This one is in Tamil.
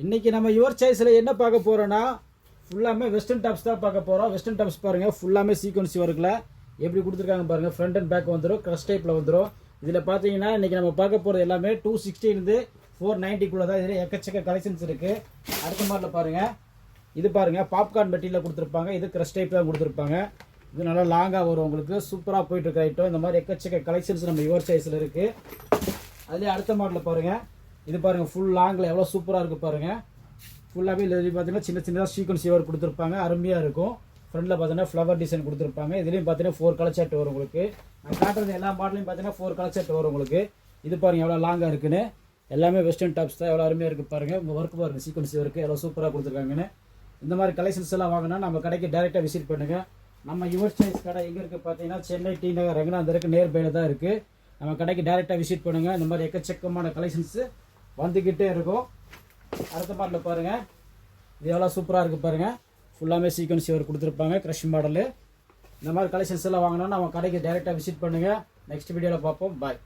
இன்றைக்கி நம்ம யுவர் சாய்ஸில் என்ன பார்க்க போகிறோன்னா ஃபுல்லாமே வெஸ்டர்ன் டாப்ஸ் தான் பார்க்க போகிறோம். வெஸ்டர்ன் டாப்ஸ் பாருங்கள், ஃபுல்லாமே சீக்வன்ஸ் ஒர்க்கில் எப்படி கொடுத்துருக்காங்க பாருங்கள். ஃப்ரண்ட் அண்ட் பேக் வந்துடும், க்ரஷ் டைப்பில் வந்துடும். இதில் பார்த்தீங்கன்னா இன்றைக்கி நம்ம பார்க்க போகிறது எல்லாமே 260 490 தான். இதில் எக்கச்சக்க கலெக்ஷன்ஸ் இருக்குது. அடுத்த மாதிரில பாருங்கள், இது பாருங்கள் பாப்கார்ன் மெட்டீரியல் கொடுத்துருப்பாங்க. இது க்ரஷ் டைப் தான் கொடுத்துருப்பாங்க. இது நல்லா லாங்காக வரும், உங்களுக்கு சூப்பராக போயிட்டுருக்க ஐட்டம். இந்த மாதிரி எக்கச்சக்க கலெக்ஷன்ஸ் நம்ம யுவர் சாய்ஸில் இருக்குது. அதுலேயே அடுத்த மாடலில் பாருங்கள், இது பாருங்கள் ஃபுல் லாங்கில் எவ்வளோ சூப்பராக இருக்குது பாருங்கள். ஃபுல்லாகவே இதில் பார்த்தீங்கன்னா சின்ன சின்னதாக சீக்வன்ஸ் ஒர்க் கொடுத்துருப்பாங்க, அருமையாக இருக்கும். ஃப்ரண்டில் பார்த்தீங்கன்னா ஃப்ளவர் டிசைன் கொடுத்துருப்பாங்க. இதுலேயும் பார்த்தீங்கன்னா 4 கலர் செட் வரும் உங்களுக்கு. நான் காட்டுறது எல்லா மாடலையும் பார்த்தீங்கன்னா 4 கலர் செட் வரும் உங்களுக்கு. இது பாருங்கள் எவ்வளோ லாங்காக இருக்குன்னு. எல்லாமே வெஸ்டர்ன் டாப்ஸ் தான், எவ்வளோ அருமையாக இருக்குது பாருங்கள். உங்கள் ஒர்க் பாருங்கள், சீக்வன்ஸ் ஒர்க்கு எவ்வளோ சூப்பராக கொடுத்துருக்காங்கன்னு. இந்த மாதிரி கலெக்ஷன்ஸ் எல்லாம் வாங்கினா நம்ம கடைக்கு டேரெக்டாக விசிட் பண்ணுங்கள். நம்ம யுவர் சாய்ஸ் கடை எங்கே இருக்குது பார்த்தீங்கன்னா சென்னை டி நகர் ரங்கநாதருக்கு நேர் பையில் தான் இருக்குது. நம்ம கடைக்கு டேரெக்டாக விசிட் பண்ணுங்கள். இந்த மாதிரி எக்கச்சக்கமான கலெக்ஷன்ஸு வந்துக்கிட்டே இருக்கும். அடுத்த மாடலில் பாருங்கள், இது எவ்வளோ சூப்பராக இருக்குது பாருங்கள். ஃபுல்லாமே சீக்வன்ஸ் ஒர்க் கொடுத்துருப்பாங்க, க்ரஷ் மாடலு. இந்த மாதிரி கலெக்ஷன்ஸ் எல்லாம் வாங்கினா நம்ம கடைக்கு டேரெக்டாக விசிட் பண்ணுங்கள். நெக்ஸ்ட் வீடியோவில் பார்ப்போம். பாய்.